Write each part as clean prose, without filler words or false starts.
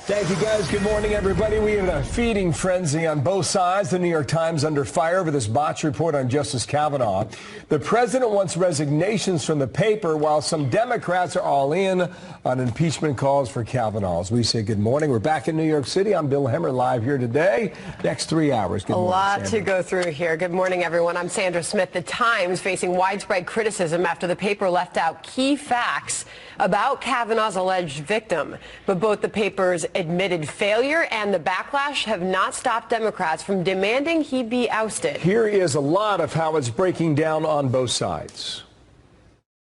Thank you, guys. Good morning, everybody. We have a feeding frenzy on both sides. The New York Times under fire over this botched report on Justice Kavanaugh. The president wants resignations from the paper, while some Democrats are all in on impeachment calls for Kavanaugh. As we say good morning, we're back in New York City. I'm Bill Hemmer, live here today. Next 3 hours. Good morning, a lot Sandra. to go through here. Good morning, everyone. I'm Sandra Smith. The Times facing widespread criticism after the paper left out key facts about Kavanaugh's alleged victim. But both the paper's admitted failure and the backlash have not stopped Democrats from demanding he be ousted. Here is a lot of how it's breaking down on both sides.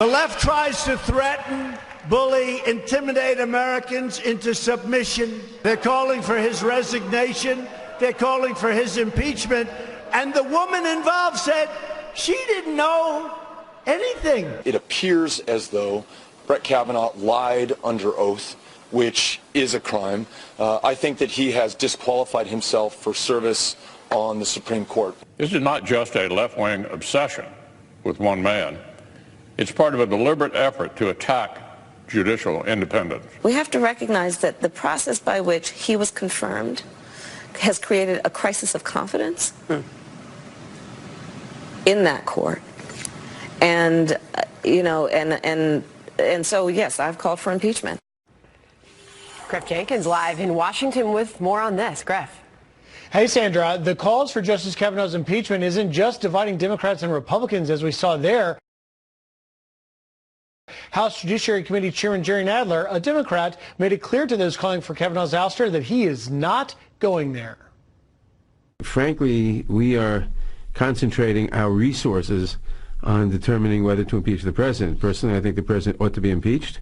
The left tries to threaten, bully, intimidate Americans into submission. They're calling for his resignation. They're calling for his impeachment. And the woman involved said she didn't know anything. It appears as though Brett Kavanaugh lied under oath, which is a crime. I think that he has disqualified himself for service on the Supreme Court. This is not just a left-wing obsession with one man. It's part of a deliberate effort to attack judicial independence. We have to recognize that the process by which he was confirmed has created a crisis of confidence in that court. And, and so, yes, I've called for impeachment. Griff Jenkins live in Washington with more on this. Griff. Hey, Sandra, the calls for Justice Kavanaugh's impeachment isn't just dividing Democrats and Republicans, as we saw there. House Judiciary Committee Chairman Jerry Nadler, a Democrat, made it clear to those calling for Kavanaugh's ouster that he is not going there. Frankly, we are concentrating our resources on determining whether to impeach the president. Personally, I think the president ought to be impeached.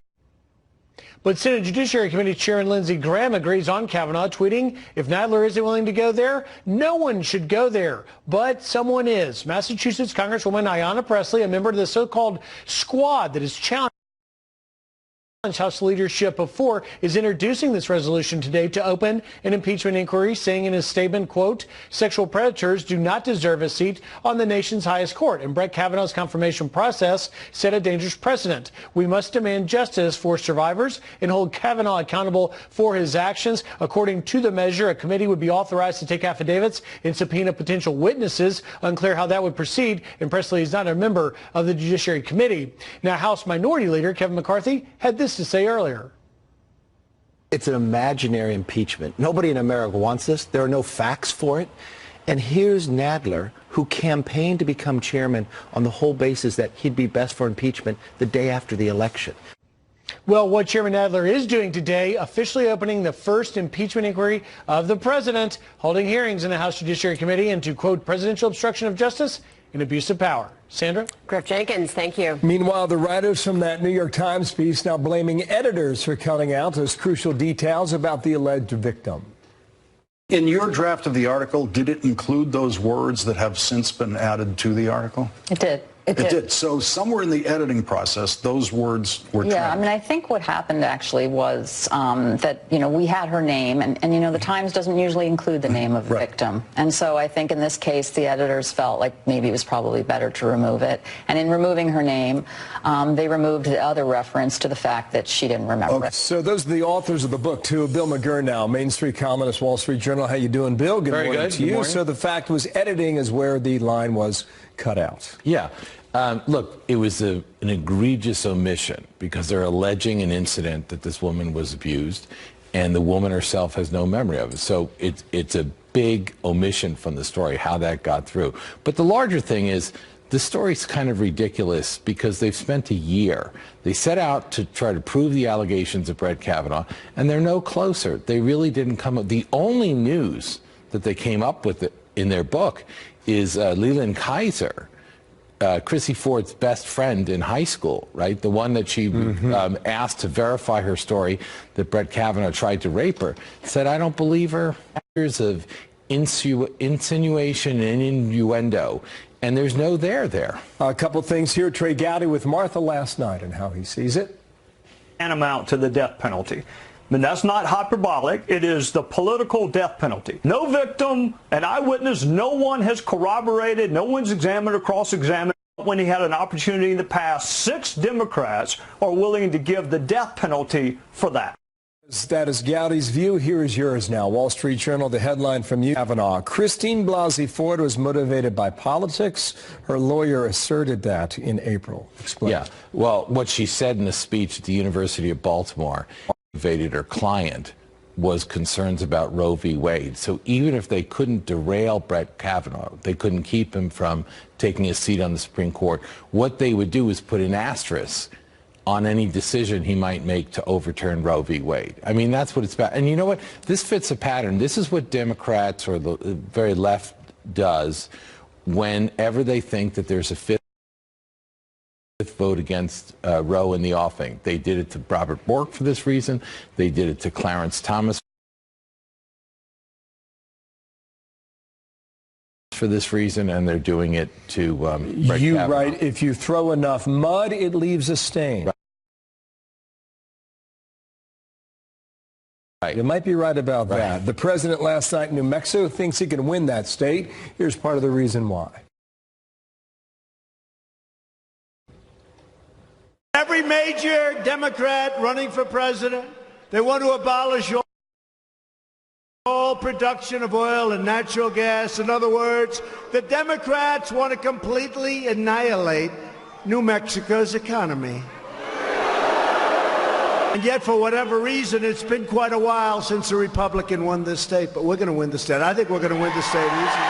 But Senate Judiciary Committee Chairman Lindsey Graham agrees on Kavanaugh, tweeting, if Nadler isn't willing to go there, no one should go there. But someone is. Massachusetts Congresswoman Ayanna Pressley, a member of the so-called squad that is challenged House leadership of four, is introducing this resolution today to open an impeachment inquiry, saying in his statement, quote, sexual predators do not deserve a seat on the nation's highest court. And Brett Kavanaugh's confirmation process set a dangerous precedent. We must demand justice for survivors and hold Kavanaugh accountable for his actions. According to the measure, a committee would be authorized to take affidavits and subpoena potential witnesses. Unclear how that would proceed, and Presley is not a member of the Judiciary Committee. Now, House Minority Leader Kevin McCarthy had this to say earlier. It's an imaginary impeachment. Nobody in America wants this. There are no facts for it. And here's Nadler, who campaigned to become chairman on the whole basis that he'd be best for impeachment the day after the election. Well, what Chairman Nadler is doing today, officially opening the first impeachment inquiry of the president, holding hearings in the House Judiciary Committee into, quote, presidential obstruction of justice and abuse of power. Sandra? Griff Jenkins, thank you. Meanwhile, the writers from that New York Times piece now blaming editors for cutting out those crucial details about the alleged victim. In your draft of the article, did it include those words that have since been added to the article? It did. It did. So somewhere in the editing process, those words were trimmed. Yeah, I mean, I think what happened actually was that, we had her name, and the Times doesn't usually include the name of the victim. And so I think in this case, the editors felt like maybe it was probably better to remove it. And in removing her name, they removed the other reference to the fact that she didn't remember it. So those are the authors of the book, too. Bill McGurnow, Main Street columnist, Wall Street Journal. How you doing, Bill? Good morning to you. So the fact was editing is where the line was cut out. Yeah. Look, it was an egregious omission because they're alleging an incident that this woman was abused, and the woman herself has no memory of it. So it's a big omission from the story, how that got through. But the larger thing is, the story's kind of ridiculous because they've spent a year. They set out to try to prove the allegations of Brett Kavanaugh, and they're no closer. They really didn't come up. The only news that they came up with in their book is Leland Kaiser, Chrissy Ford's best friend in high school, right? The one that she asked to verify her story that Brett Kavanaugh tried to rape her, said, I don't believe her. Years of insinuation and innuendo, and there's no there. A couple things here. Trey Gowdy with Martha last night and how he sees it. Tantamount to the death penalty. I mean, that's not hyperbolic. It is the political death penalty. No victim, an eyewitness, no one has corroborated, no one's examined or cross-examined. When he had an opportunity in the past, 6 Democrats are willing to give the death penalty for that. That is Gowdy's view. Here is yours now. Wall Street Journal, the headline from you. Kavanaugh. Christine Blasey Ford was motivated by politics. Her lawyer asserted that in April. Explain. Yeah. Well, what she said in a speech at the University of Baltimore motivated her client was concerns about Roe v. Wade. So even if they couldn't derail Brett Kavanaugh, they couldn't keep him from taking a seat on the Supreme Court, what they would do is put an asterisk on any decision he might make to overturn Roe v. Wade. I mean, that's what it's about. And you know what? This fits a pattern. This is what Democrats or the very left does whenever they think that there's a fifth vote against Roe in the offing. They did it to Robert Bork for this reason. They did it to Clarence Thomas for this reason, and they're doing it to Brett Kavanaugh. Right. If you throw enough mud, it leaves a stain. Right. You might be right about that. The president last night in New Mexico thinks he can win that state. Here's part of the reason why. Every major Democrat running for president, they want to abolish all production of oil and natural gas. In other words, the Democrats want to completely annihilate New Mexico's economy. And yet, for whatever reason, it's been quite a while since a Republican won this state, but we're going to win the state. I think we're going to win the state easily.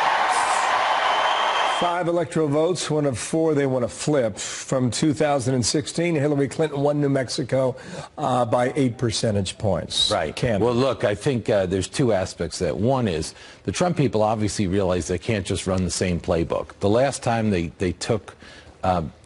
5 electoral votes, one of 4 they want to flip. From 2016, Hillary Clinton won New Mexico by 8 percentage points. Right. Well, look, I think there's 2 aspects to that. One is the Trump people obviously realize they can't just run the same playbook. The last time they took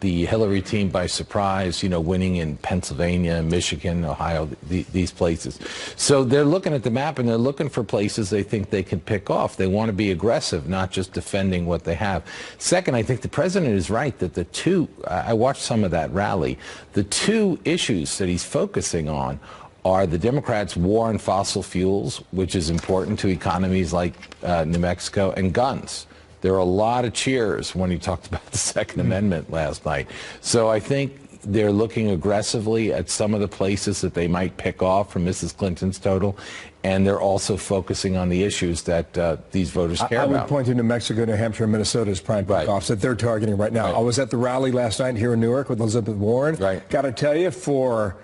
the Hillary team by surprise, you know, winning in Pennsylvania, Michigan, Ohio, these places. So they're looking at the map and they're looking for places they think they can pick off. They want to be aggressive, not just defending what they have. Second, I think the president is right that the 2, I watched some of that rally, the 2 issues that he's focusing on are the Democrats' war on fossil fuels, which is important to economies like New Mexico, and guns. There are a lot of cheers when he talked about the Second Amendment last night. So I think they're looking aggressively at some of the places that they might pick off from Mrs. Clinton's total, and they're also focusing on the issues that these voters care about. I would point to New Mexico, New Hampshire, and Minnesota as prime pickoffs that they're targeting right now. I was at the rally last night here in Newark with Elizabeth Warren. Got to tell you, for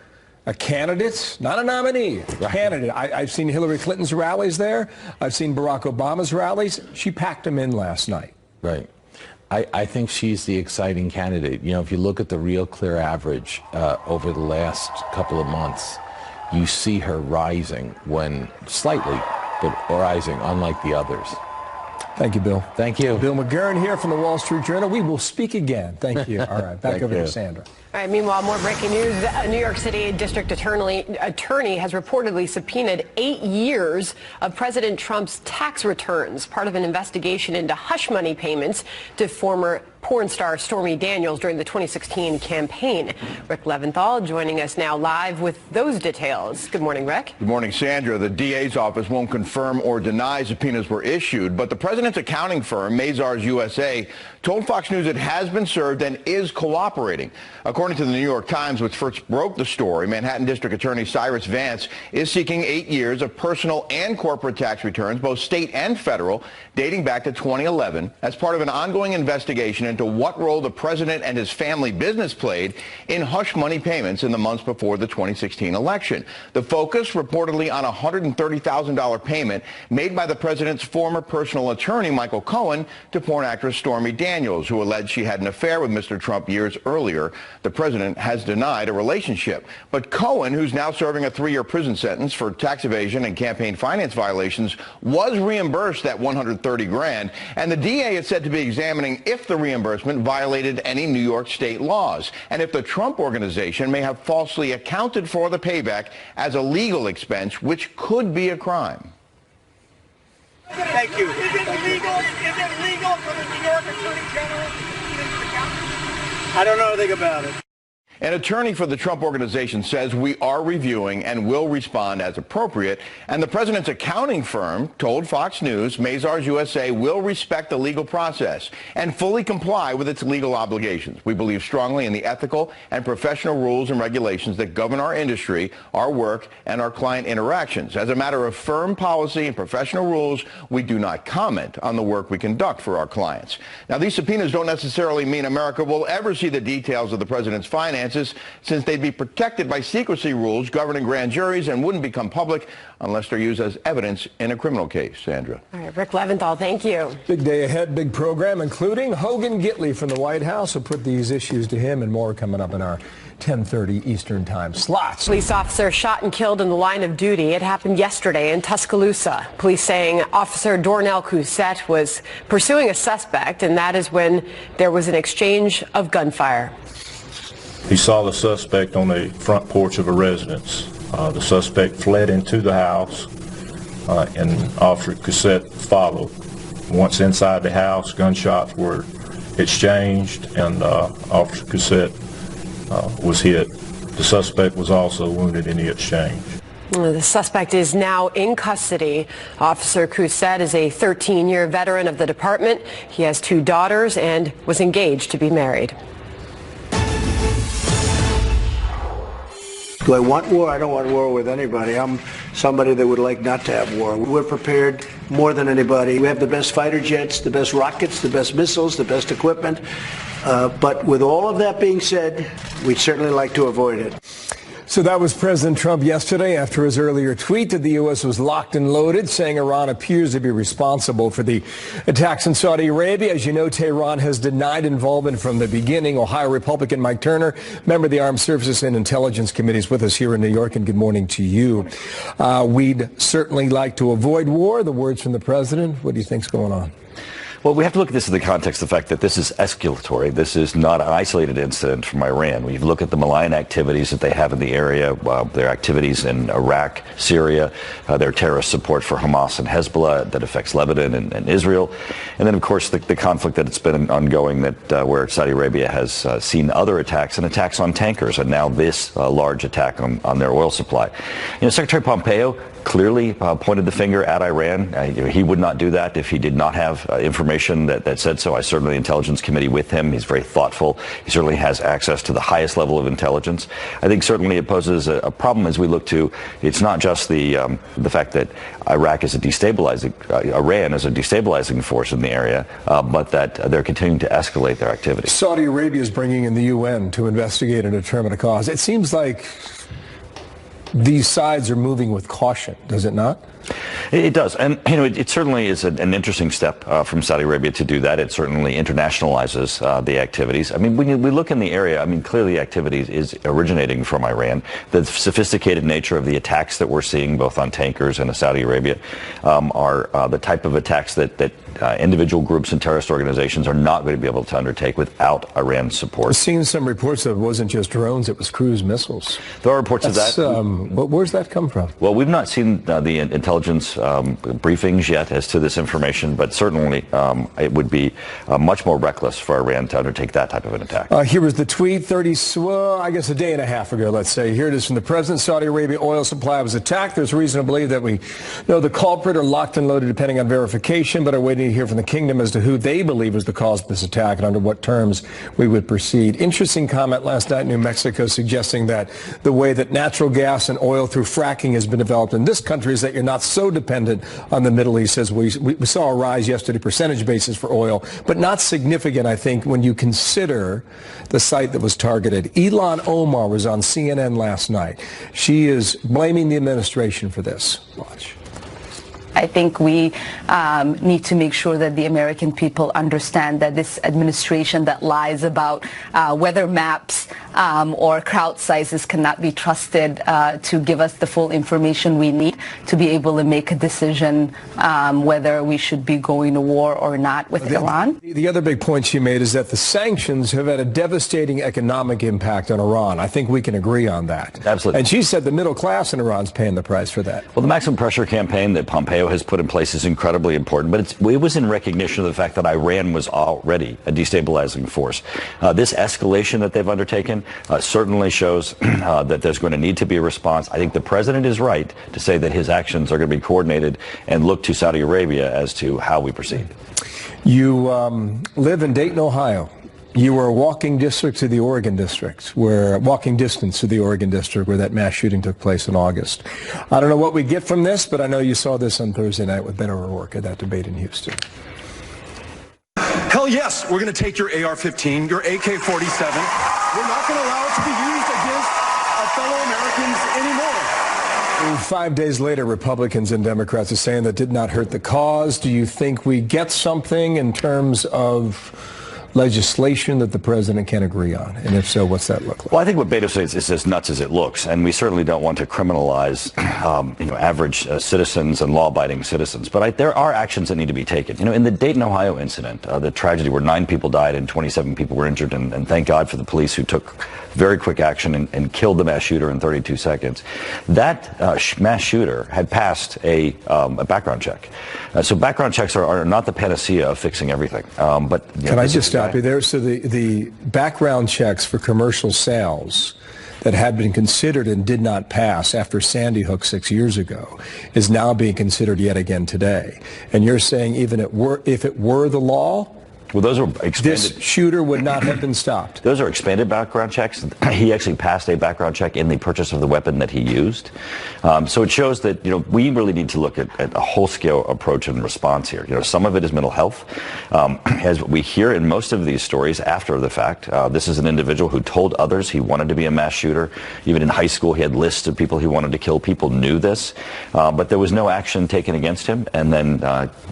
a candidate, not a nominee, candidate. I've seen Hillary Clinton's rallies there. I've seen Barack Obama's rallies. She packed them in last night. Right. I think she's the exciting candidate. You know, if you look at the Real Clear average over the last couple of months, you see her rising when slightly, but rising, unlike the others. Thank you, Bill. Thank you. Bill McGurran here from the Wall Street Journal. We will speak again. Thank you. All right, back over to Sandra. All right, meanwhile, more breaking news. A New York City district attorney has reportedly subpoenaed 8 years of President Trump's tax returns, part of an investigation into hush money payments to former porn star Stormy Daniels during the 2016 campaign. Rick Leventhal joining us now live with those details. Good morning, Rick. Good morning, Sandra. The DA's office won't confirm or deny subpoenas were issued, but the president's accounting firm, Mazars USA, told Fox News it has been served and is cooperating. According to the New York Times, which first broke the story, Manhattan District Attorney Cyrus Vance is seeking 8 years of personal and corporate tax returns, both state and federal, dating back to 2011, as part of an ongoing investigation into what role the president and his family business played in hush money payments in the months before the 2016 election. The focus reportedly on a $130,000 payment made by the president's former personal attorney, Michael Cohen, to porn actress Stormy Daniels, who alleged she had an affair with Mr. Trump years earlier. The president has denied a relationship. But Cohen, who's now serving a 3-year prison sentence for tax evasion and campaign finance violations, was reimbursed that $130,000, and the DA is said to be examining if the reimbursement violated any New York state laws, and if the Trump organization may have falsely accounted for the payback as a legal expense, which could be a crime. Thank you. Is it legal for the New York Attorney General to subpoena his accountant? I don't know anything about it. An attorney for the Trump Organization says we are reviewing and will respond as appropriate. And the president's accounting firm told Fox News Mazars USA will respect the legal process and fully comply with its legal obligations. We believe strongly in the ethical and professional rules and regulations that govern our industry, our work, and our client interactions. As a matter of firm policy and professional rules, we do not comment on the work we conduct for our clients. Now, these subpoenas don't necessarily mean America will ever see the details of the president's finances, since they'd be protected by secrecy rules governing grand juries and wouldn't become public unless they're used as evidence in a criminal case. Sandra. All right, Rick Leventhal, thank you. Big day ahead, big program, including Hogan Gidley from the White House. We'll put these issues to him and more coming up in our 10:30 Eastern Time slots. Police officer shot and killed in the line of duty. It happened yesterday in Tuscaloosa. Police saying Officer Dornell Cousette was pursuing a suspect, and that is when there was an exchange of gunfire. He saw the suspect on the front porch of a residence. The suspect fled into the house, and Officer Cousette followed. Once inside the house, gunshots were exchanged, and Officer Cousette was hit. The suspect was also wounded in the exchange. The suspect is now in custody. Officer Cousette is a 13-year veteran of the department. He has 2 daughters and was engaged to be married. Do I want war? I don't want war with anybody. I'm somebody that would like not to have war. We're prepared more than anybody. We have the best fighter jets, the best rockets, the best missiles, the best equipment. But with all of that being said, we'd certainly like to avoid it. So that was President Trump yesterday after his earlier tweet that the U.S. was locked and loaded, saying Iran appears to be responsible for the attacks in Saudi Arabia. As you know, Tehran has denied involvement from the beginning. Ohio Republican Mike Turner, member of the Armed Services and Intelligence Committees, with us here in New York, and good morning to you. We'd certainly like to avoid war. The words from the president. What do you think's going on? Well, we have to look at this in the context of the fact that this is escalatory. This is not an isolated incident from Iran. We look at the malign activities that they have in the area, their activities in Iraq, Syria, their terrorist support for Hamas and Hezbollah that affects Lebanon and Israel. And then, of course, the conflict that it's been ongoing that where Saudi Arabia has seen other attacks and attacks on tankers, and now this large attack on their oil supply. You know, Secretary Pompeo clearly pointed the finger at Iran. He would not do that if he did not have information that said so. I served on the Intelligence Committee with him. He's very thoughtful. He certainly has access to the highest level of intelligence. I think certainly it poses a problem as we look to, it's not just the fact that Iraq is a destabilizing, Iran is a destabilizing force in the area, but that they're continuing to escalate their activity. Saudi Arabia is bringing in the UN to investigate and determine a cause. It seems like these sides are moving with caution, does it not? It does. And, you know, it certainly is an interesting step from Saudi Arabia to do that. It certainly internationalizes the activities. I mean, when we look in the area, I mean, clearly activity is originating from Iran. The sophisticated nature of the attacks that we're seeing, both on tankers and in Saudi Arabia, are the type of attacks that individual groups and terrorist organizations are not going to be able to undertake without Iran's support. I've seen some reports that it wasn't just drones, it was cruise missiles. There are reports of that. Where's that come from? Well, we've not seen the intelligence briefings yet as to this information, but certainly it would be much more reckless for Iran to undertake that type of an attack. Here was the tweet I guess a day and a half ago, let's say. Here it is from the president. Saudi Arabia oil supply was attacked. There's reason to believe that we know the culprit are locked and loaded depending on verification, but are waiting to hear from the kingdom as to who they believe was the cause of this attack and under what terms we would proceed. Interesting comment last night in New Mexico suggesting that the way that natural gas and oil through fracking has been developed in this country is that you're not so dependent on the Middle East as we saw a rise yesterday, percentage basis for oil, but not significant, I think, when you consider the site that was targeted. Ilhan Omar was on CNN last night. She is blaming the administration for this. Watch. I think we need to make sure that the American people understand that this administration that lies about weather maps or crowd sizes cannot be trusted to give us the full information we need to be able to make a decision whether we should be going to war or not with Iran. The other big point she made is that the sanctions have had a devastating economic impact on Iran. I think we can agree on that. Absolutely. And she said the middle class in Iran's paying the price for that. Well, the maximum pressure campaign that Pompeo has put in place is incredibly important, but it was in recognition of the fact that Iran was already a destabilizing force. This escalation that they've undertaken certainly shows that there's going to need to be a response. I think the president is right to say that his actions are going to be coordinated and look to Saudi Arabia as to how we proceed. You live in Dayton, Ohio. You were walking distance to the Oregon district, where that mass shooting took place in August. I don't know what we get from this, but I know you saw this on Thursday night with Beto O'Rourke at that debate in Houston. Hell yes, we're going to take your AR-15, your AK-47. We're not going to allow it to be used against our fellow Americans anymore. 5 days later, Republicans and Democrats are saying that did not hurt the cause. Do you think we get something in terms of legislation that the president can agree on? And if so, what's that look like? Well, I think what Beto says is as nuts as it looks, and we certainly don't want to criminalize average citizens and law-abiding citizens. But there are actions that need to be taken. In the Dayton, Ohio incident, the tragedy where 9 people died and 27 people were injured, and thank God for the police who took very quick action and killed the mass shooter in 32 seconds. That mass shooter had passed a background check. So background checks are not the panacea of fixing everything. Can I just stop you there? So the background checks for commercial sales that had been considered and did not pass after Sandy Hook 6 years ago is now being considered yet again today. And you're saying even if it were the law, well, those are expanded. This shooter would not have been stopped. Those are expanded background checks. He actually passed a background check in the purchase of the weapon that he used. So it shows that we really need to look at a whole-scale approach and response here. Some of it is mental health. As we hear in most of these stories after the fact, this is an individual who told others he wanted to be a mass shooter. Even in high school, he had lists of people he wanted to kill. People knew this, but there was no action taken against him. And then,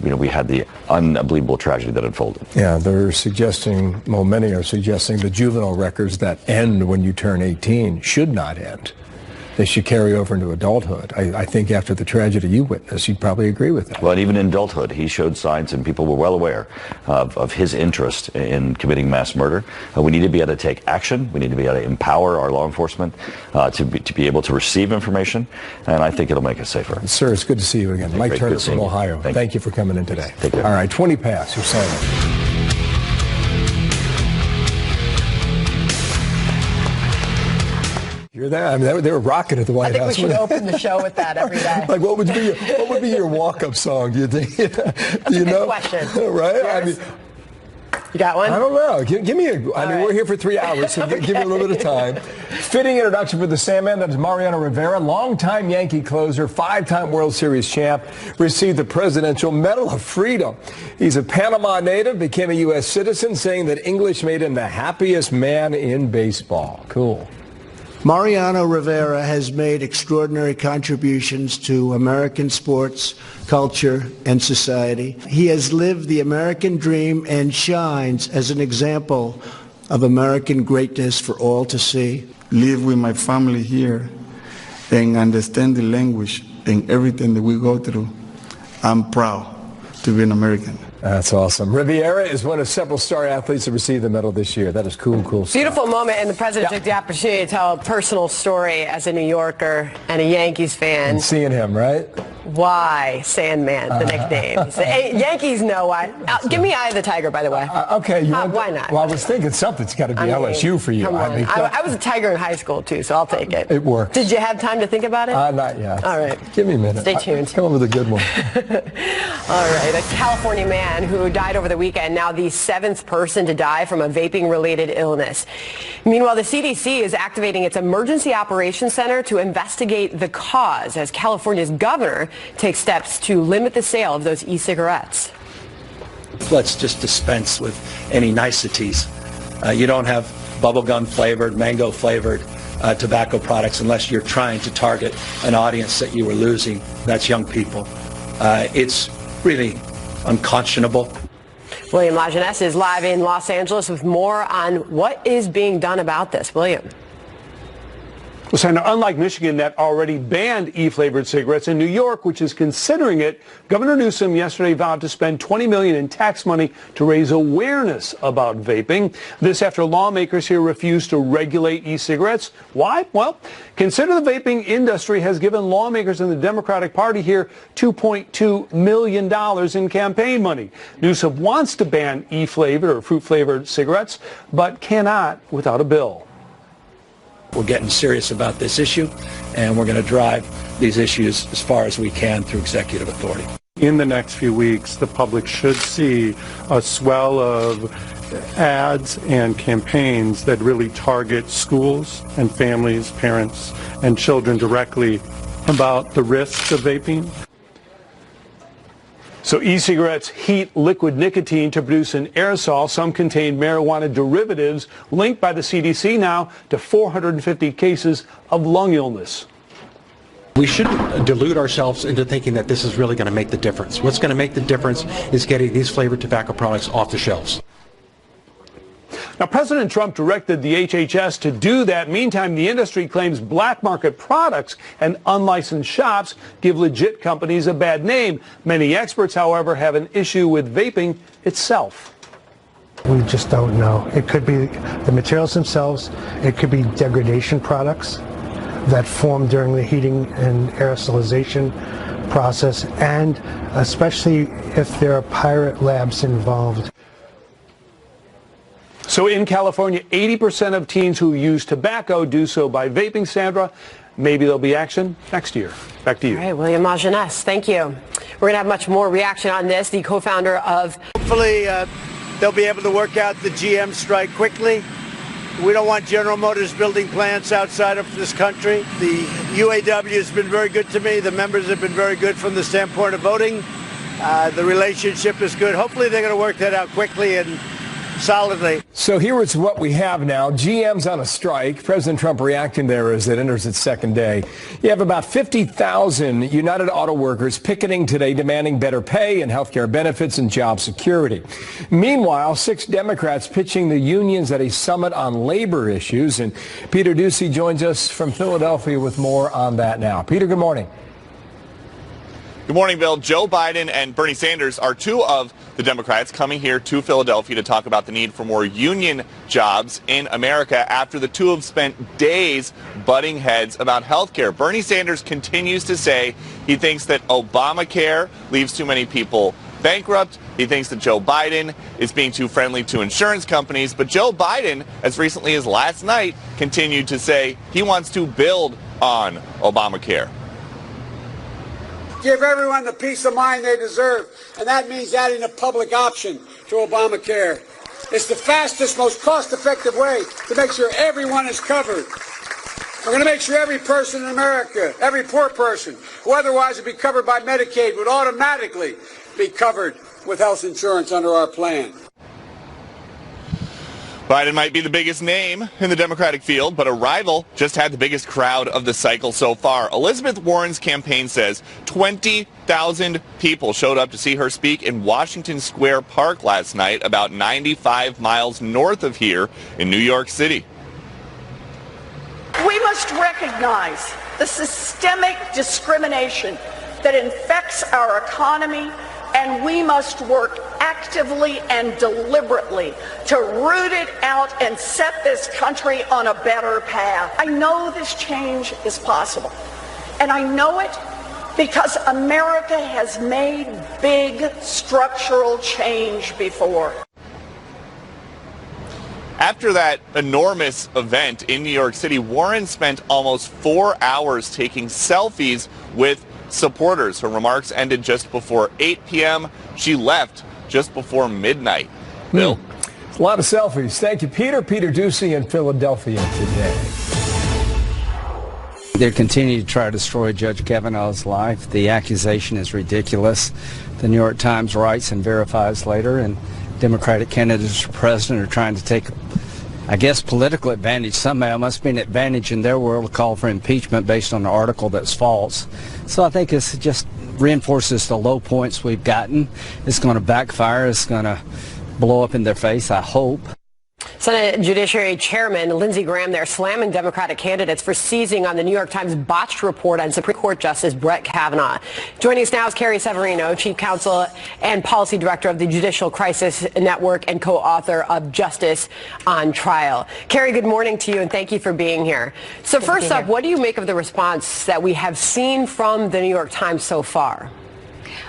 we had the unbelievable tragedy that unfolded. Yeah. They're suggesting, well, many are suggesting the juvenile records that end when you turn 18 should not end. They should carry over into adulthood. I think after the tragedy you witnessed, you'd probably agree with that. Well, and even in adulthood, he showed signs, and people were well aware of his interest in committing mass murder. We need to be able to take action. We need to be able to empower our law enforcement to be able to receive information, and I think it'll make us safer. Sir, it's good to see you again. Mike Turner from Ohio. Thank you for coming in today. Take care. All right, 20 past. You're silent. Hear that? I mean, they were rocking at the White House. I think we should open the show with that every day. Like, what would be your walk-up song? Do you think? That's a good question. Right? Yes. I mean, you got one? I don't know. Give me a. I mean, we're here for 3 hours, so give me a little bit of time. Fitting introduction for the Sandman. That is Mariano Rivera, longtime Yankee closer, 5-time World Series champ, received the Presidential Medal of Freedom. He's a Panama native, became a U.S. citizen, saying that English made him the happiest man in baseball. Cool. Mariano Rivera has made extraordinary contributions to American sports, culture, and society. He has lived the American dream and shines as an example of American greatness for all to see. Live with my family here and understand the language and everything that we go through. I'm proud to be an American. That's awesome. Rivera is one of several star athletes to receive the medal this year. That is cool stuff. Beautiful moment, and the president took the opportunity to tell a personal story as a New Yorker and a Yankees fan. And seeing him, right? Why Sandman, the nickname? Yankees know why. Give me Eye of the Tiger, by the way. Okay. Why not? Well, I was thinking something's got to be LSU for you. Come on. I was a Tiger in high school, too, so I'll take it. It works. Did you have time to think about it? Not yet. All right. Give me a minute. Stay tuned. Come up with a good one. All right. A California man who died over the weekend, now the 7th person to die from a vaping-related illness. Meanwhile, the CDC is activating its Emergency Operations Center to investigate the cause as California's governor takes steps to limit the sale of those e-cigarettes. Let's just dispense with any niceties. You don't have bubblegum flavored, mango flavored tobacco products unless you're trying to target an audience that you were losing. That's young people. It's really unconscionable. William Lajeunesse is live in Los Angeles with more on what is being done about this. William. Well, Senator, unlike Michigan that already banned e-flavored cigarettes, in New York, which is considering it, Governor Newsom yesterday vowed to spend $20 million in tax money to raise awareness about vaping. This after lawmakers here refused to regulate e-cigarettes. Why? Well, consider the vaping industry has given lawmakers in the Democratic Party here $2.2 million in campaign money. Newsom wants to ban e-flavored or fruit-flavored cigarettes, but cannot without a bill. We're getting serious about this issue, and we're going to drive these issues as far as we can through executive authority. In the next few weeks, the public should see a swell of ads and campaigns that really target schools and families, parents, and children directly about the risks of vaping. So e-cigarettes heat liquid nicotine to produce an aerosol. Some contain marijuana derivatives linked by the CDC now to 450 cases of lung illness. We shouldn't delude ourselves into thinking that this is really going to make the difference. What's going to make the difference is getting these flavored tobacco products off the shelves. Now, President Trump directed the HHS to do that. Meantime, the industry claims black market products and unlicensed shops give legit companies a bad name. Many experts, however, have an issue with vaping itself. We just don't know. It could be the materials themselves. It could be degradation products that form during the heating and aerosolization process, and especially if there are pirate labs involved. So in California, 80% of teens who use tobacco do so by vaping. Sandra, maybe there'll be action next year. Back to you. All right, William Mageness, thank you. We're going to have much more reaction on this. The co-founder of... Hopefully they'll be able to work out the GM strike quickly. We don't want General Motors building plants outside of this country. The UAW has been very good to me. The members have been very good from the standpoint of voting. The relationship is good. Hopefully they're going to work that out quickly and solidly. So here is what we have now. GM's on a strike. President Trump reacting there as it enters its second day. You have about 50,000 United Auto Workers picketing today, demanding better pay and health care benefits and job security. Meanwhile, 6 Democrats pitching the unions at a summit on labor issues. And Peter Doocy joins us from Philadelphia with more on that now. Peter, good morning. Good morning, Bill. Joe Biden and Bernie Sanders are two of the Democrats coming here to Philadelphia to talk about the need for more union jobs in America after the two have spent days butting heads about health care. Bernie Sanders continues to say he thinks that Obamacare leaves too many people bankrupt. He thinks that Joe Biden is being too friendly to insurance companies. But Joe Biden, as recently as last night, continued to say he wants to build on Obamacare. Give everyone the peace of mind they deserve, and that means adding a public option to Obamacare. It's the fastest, most cost-effective way to make sure everyone is covered. We're going to make sure every person in America, every poor person who otherwise would be covered by Medicaid would automatically be covered with health insurance under our plan. Biden might be the biggest name in the Democratic field, but a rival just had the biggest crowd of the cycle so far. Elizabeth Warren's campaign says 20,000 people showed up to see her speak in Washington Square Park last night, about 95 miles north of here in New York City. We must recognize the systemic discrimination that infects our economy, and we must work actively and deliberately to root it out and set this country on a better path. I know this change is possible, and I know it because America has made big structural change before. After that enormous event in New York City, Warren spent almost 4 hours taking selfies with supporters. Her remarks ended just before 8 p.m. She left just before midnight. Bill? A lot of selfies. Thank you, Peter. Peter Doocy in Philadelphia today. They continue to try to destroy Judge Kavanaugh's life. The accusation is ridiculous. The New York Times writes and verifies later, and Democratic candidates for president are trying to take, I guess, political advantage somehow. It must be an advantage in their world to call for impeachment based on an article that's false. So I think this just reinforces the low points we've gotten. It's going to backfire. It's going to blow up in their face, I hope. Senate Judiciary Chairman Lindsey Graham there slamming Democratic candidates for seizing on the New York Times botched report on Supreme Court Justice Brett Kavanaugh. Joining us now is Carrie Severino, Chief Counsel and Policy Director of the Judicial Crisis Network and co-author of Justice on Trial. Carrie, good morning to you and thank you for being here. So first up, what do you make of the response that we have seen from the New York Times so far?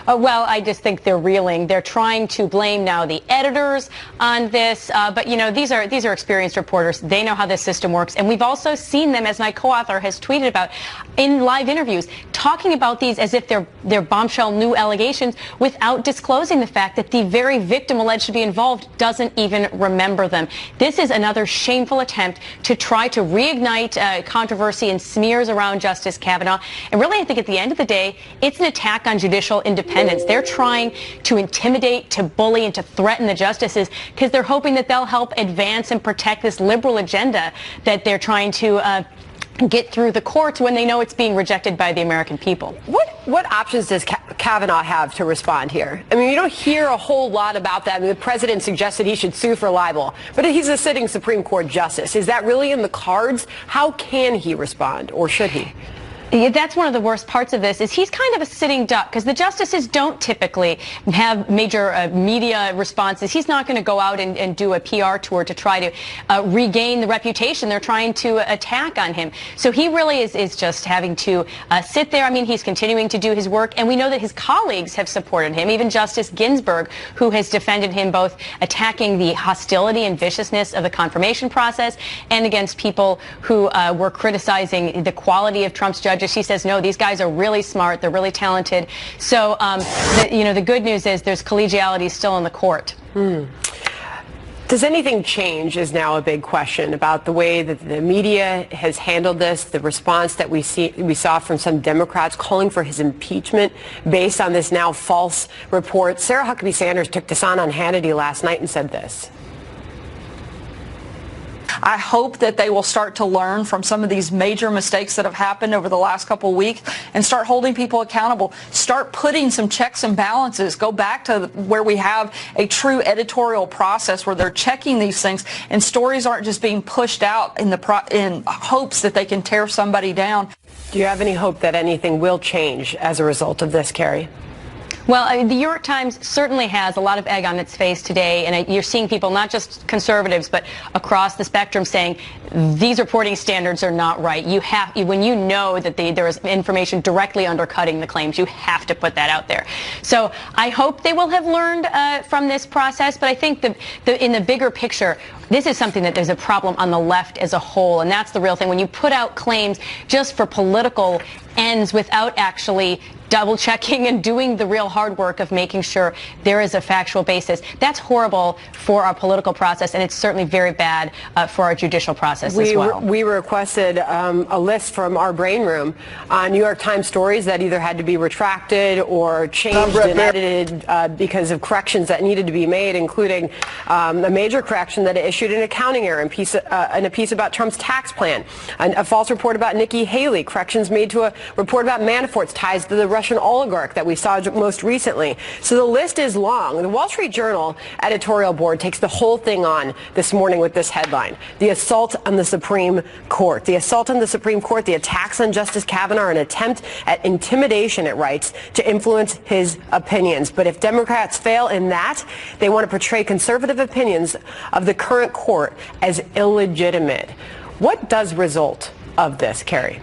Well, I just think they're reeling. They're trying to blame now the editors on this. But, you know, these are experienced reporters. They know how this system works. And we've also seen them, as my co-author has tweeted about, in live interviews, talking about these as if they're bombshell new allegations without disclosing the fact that the very victim alleged to be involved doesn't even remember them. This is another shameful attempt to try to reignite controversy and smears around Justice Kavanaugh. And really, I think at the end of the day, it's an attack on judicial independence. They're trying to intimidate, to bully, and to threaten the justices because they're hoping that they'll help advance and protect this liberal agenda that they're trying to get through the courts when they know it's being rejected by the American people. What options does Kavanaugh have to respond here? I mean, you don't hear a whole lot about that. I mean, the president suggested he should sue for libel, but he's a sitting Supreme Court justice. Is that really in the cards? How can he respond, or should he? Yeah, that's one of the worst parts of this is he's kind of a sitting duck because the justices don't typically have major media responses. He's not going to go out and do a PR tour to try to regain the reputation they're trying to attack on him. So he really is just having to sit there. I mean, he's continuing to do his work, and we know that his colleagues have supported him, even Justice Ginsburg, who has defended him both attacking the hostility and viciousness of the confirmation process and against people who were criticizing the quality of Trump's judges. She says, no, these guys are really smart. They're really talented. So, the good news is there's collegiality still in the court. Does anything change is now a big question about the way that the media has handled this, the response that we saw from some Democrats calling for his impeachment based on this now false report. Sarah Huckabee Sanders took this on Hannity last night and said this. I hope that they will start to learn from some of these major mistakes that have happened over the last couple of weeks and start holding people accountable. Start putting some checks and balances. Go back to where we have a true editorial process where they're checking these things and stories aren't just being pushed out in hopes that they can tear somebody down. Do you have any hope that anything will change as a result of this, Carrie? Well, the New York Times certainly has a lot of egg on its face today, and you're seeing people, not just conservatives, but across the spectrum saying these reporting standards are not right. When you know that there is information directly undercutting the claims, you have to put that out there. So I hope they will have learned from this process, but I think in the bigger picture, this is something that there's a problem on the left as a whole, and that's the real thing. When you put out claims just for political ends without actually double-checking and doing the real hard work of making sure there is a factual basis, that's horrible for our political process, and it's certainly very bad for our judicial process as well. We requested a list from our brain room on New York Times stories that either had to be retracted or changed and edited because of corrections that needed to be made, including a major correction that issued an accounting error in a piece about Trump's tax plan, a false report about Nikki Haley, corrections made to a report about Manafort's ties to the Russian oligarch that we saw most recently. So the list is long. The Wall Street Journal editorial board takes the whole thing on this morning with this headline: the assault on the Supreme Court. The assault on the Supreme Court, the attacks on Justice Kavanaugh are an attempt at intimidation, it writes, to influence his opinions. But if Democrats fail in that, they want to portray conservative opinions of the current court as illegitimate. What does result of this, Carrie?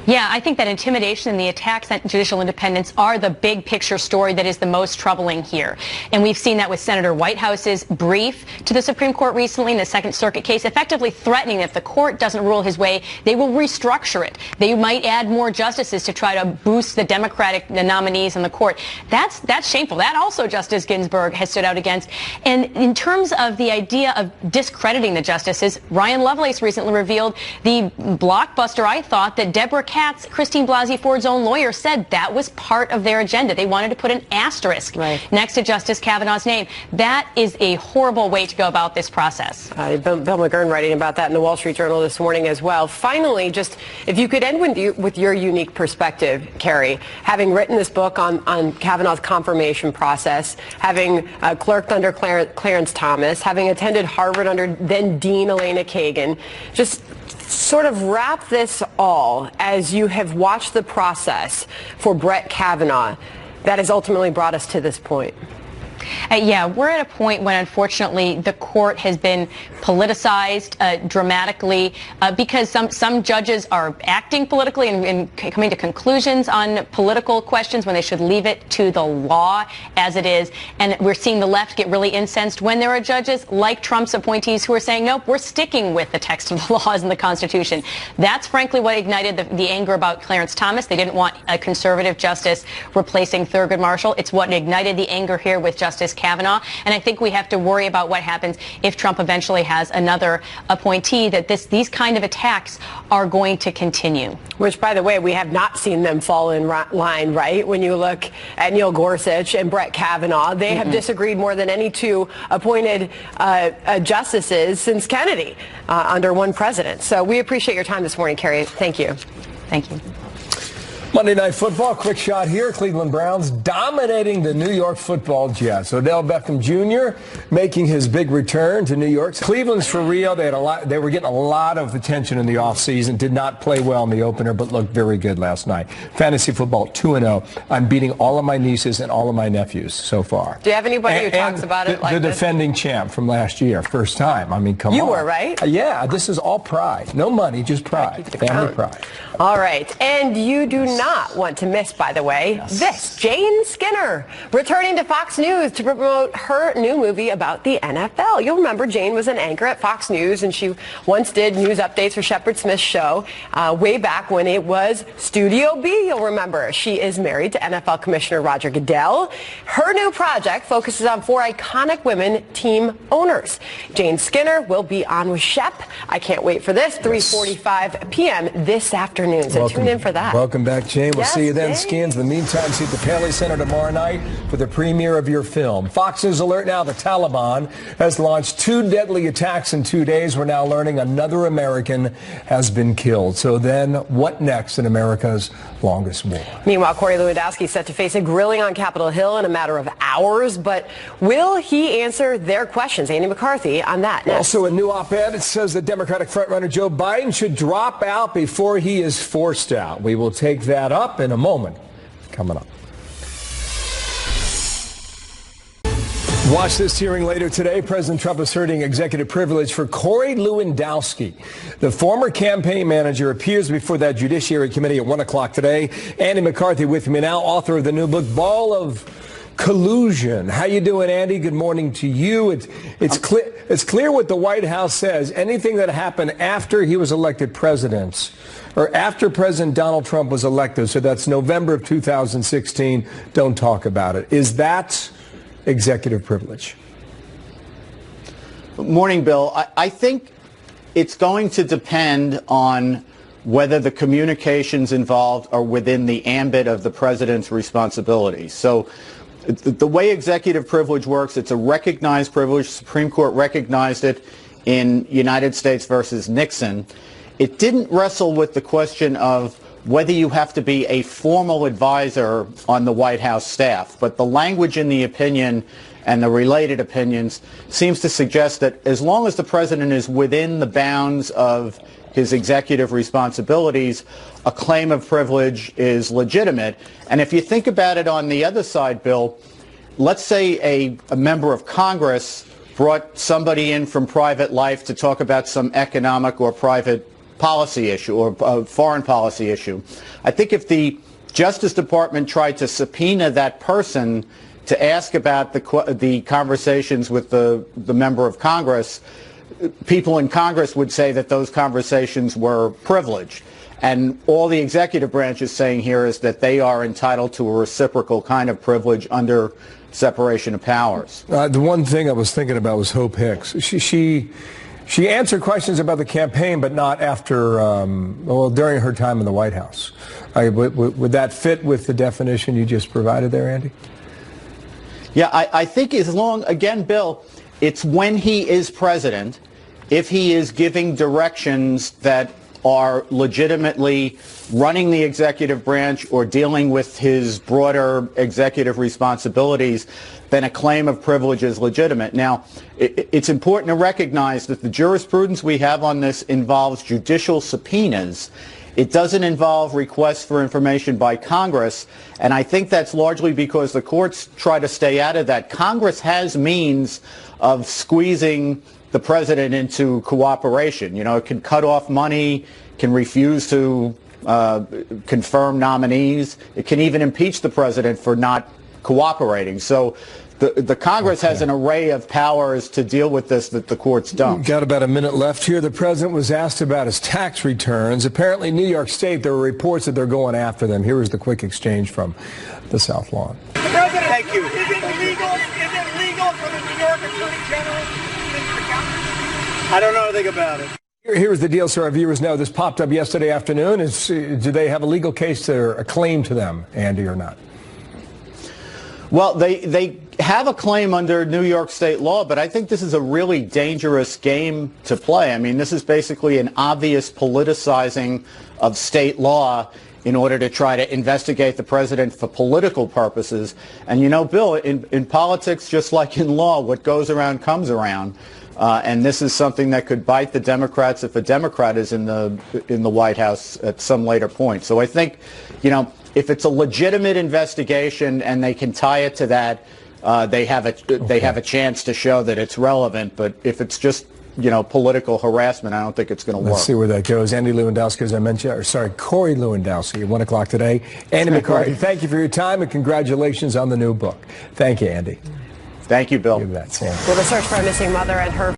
Yeah, I think that intimidation and the attacks on judicial independence are the big picture story that is the most troubling here. And we've seen that with Senator Whitehouse's brief to the Supreme Court recently in the Second Circuit case, effectively threatening that if the court doesn't rule his way, they will restructure it. They might add more justices to try to boost the Democratic nominees in the court. That's shameful. That also Justice Ginsburg has stood out against. And in terms of the idea of discrediting the justices, Ryan Lovelace recently revealed the blockbuster, I thought, that Deborah Democrats, Christine Blasey Ford's own lawyer, said that was part of their agenda. They wanted to put an asterisk next to Justice Kavanaugh's name. That is a horrible way to go about this process. Bill McGurn writing about that in the Wall Street Journal this morning as well. Finally, just if you could end with your unique perspective, Carrie, having written this book on Kavanaugh's confirmation process, having clerked under Clarence Thomas, having attended Harvard under then Dean Elena Kagan, just sort of wrap this all as you have watched the process for Brett Kavanaugh that has ultimately brought us to this point. Yeah, we're at a point when, unfortunately, the court has been politicized dramatically because some judges are acting politically and coming to conclusions on political questions when they should leave it to the law as it is. And we're seeing the left get really incensed when there are judges like Trump's appointees who are saying, nope, we're sticking with the text of the laws and the Constitution. That's frankly what ignited the anger about Clarence Thomas. They didn't want a conservative justice replacing Thurgood Marshall. It's what ignited the anger here with Justice Kavanaugh. And I think we have to worry about what happens if Trump eventually has another appointee, that these kind of attacks are going to continue. Which, by the way, we have not seen them fall in line, right? When you look at Neil Gorsuch and Brett Kavanaugh, they have disagreed more than any two appointed justices since Kennedy under one president. So we appreciate your time this morning, Carrie. Thank you. Thank you. Monday Night Football, quick shot here. Cleveland Browns dominating the New York Football Jets. Odell Beckham Jr. making his big return to New York. Cleveland's for real. They were getting a lot of attention in the offseason. Did not play well in the opener, but looked very good last night. Fantasy football 2-0. I'm beating all of my nieces and all of my nephews so far. Do you have anybody who talks about it like the this? defending champ from last year, first time. I mean, come on. You were, right? Yeah, this is all pride. No money, just pride. Family pride. All right. And you do not want to miss, by the way, this. Jane Skinner returning to Fox News to promote her new movie about the NFL. You'll remember Jane was an anchor at Fox News, and she once did news updates for Shepard Smith's show way back when it was Studio B, you'll remember. She is married to NFL Commissioner Roger Goodell. Her new project focuses on 4 iconic women team owners. Jane Skinner will be on with Shep. I can't wait for this. 3:45 p.m. this afternoon. So tune in for that. Welcome back, Jane. We'll see you then, Jane. Skins. In the meantime, see you at the Paley Center tomorrow night for the premiere of your film. Fox News alert now. The Taliban has launched 2 deadly attacks in 2 days. We're now learning another American has been killed. So then what next in America's longest war? Meanwhile, Corey Lewandowski set to face a grilling on Capitol Hill in a matter of hours. But will he answer their questions? Andy McCarthy on that next. Also, a new op-ed. It says the Democratic frontrunner Joe Biden should drop out before he is forced out. We will take that up in a moment. Coming up. Watch this hearing later today. President Trump asserting executive privilege for Corey Lewandowski. The former campaign manager appears before that Judiciary Committee at 1 o'clock today. Andy McCarthy with me now, author of the new book, Ball of Collusion. How you doing, Andy? Good morning to you. It's clear what the White House says. Anything that happened after he was elected president, or after President Donald Trump was elected, so that's November of 2016, don't talk about it. Is that executive privilege? Morning, Bill. I think it's going to depend on whether the communications involved are within the ambit of the president's responsibility. So the way executive privilege works, it's a recognized privilege. The Supreme Court recognized it in United States versus Nixon. It didn't wrestle with the question of whether you have to be a formal advisor on the White House staff. But the language in the opinion and the related opinions seems to suggest that as long as the president is within the bounds of his executive responsibilities, a claim of privilege is legitimate. And if you think about it on the other side, Bill, let's say a member of Congress brought somebody in from private life to talk about some economic or private policy issue or foreign policy issue. I think if the Justice Department tried to subpoena that person to ask about the conversations with the member of Congress, people in Congress would say that those conversations were privileged. And all the executive branch is saying here is that they are entitled to a reciprocal kind of privilege under separation of powers. The one thing I was thinking about was Hope Hicks. She She answered questions about the campaign, but not after, during her time in the White House. Would that fit with the definition you just provided there, Andy? Yeah, I think as long, again, Bill, it's when he is president, if he is giving directions that are legitimately running the executive branch or dealing with his broader executive responsibilities, then a claim of privilege is legitimate. Now, it's important to recognize that the jurisprudence we have on this involves judicial subpoenas. It doesn't involve requests for information by Congress, and I think that's largely because the courts try to stay out of that. Congress has means of squeezing the president into cooperation. You know, it can cut off money, can refuse to confirm nominees. It can even impeach the president for not cooperating. So the Congress has an array of powers to deal with this that the courts don't. We've got about a minute left here. The president was asked about his tax returns. Apparently, New York State, there were reports that they're going after them. Here is the quick exchange from the South Lawn. President, thank you. Is it legal for the New York Attorney General to use your account? I don't know anything about it. Here's the deal, so our viewers know. This popped up yesterday afternoon. Do they have a legal case or a claim to them, Andy, or not? Well, they have a claim under New York state law, but I think this is a really dangerous game to play. I mean, this is basically an obvious politicizing of state law in order to try to investigate the president for political purposes. And you know, Bill, in politics, just like in law, what goes around comes around. And this is something that could bite the Democrats if a Democrat is in the White House at some later point. So I think, you know, if it's a legitimate investigation and they can tie it to that, they have a chance to show that it's relevant. But if it's just, you know, political harassment, I don't think it's going to work. Let's see where that goes. Andy Lewandowski, as I mentioned, Corey Lewandowski at 1 o'clock today. Andy McCarthy, thank you for your time and congratulations on the new book. Thank you, Andy. Thank you, Bill. You bet, Sam. Well, the search for a missing mother and her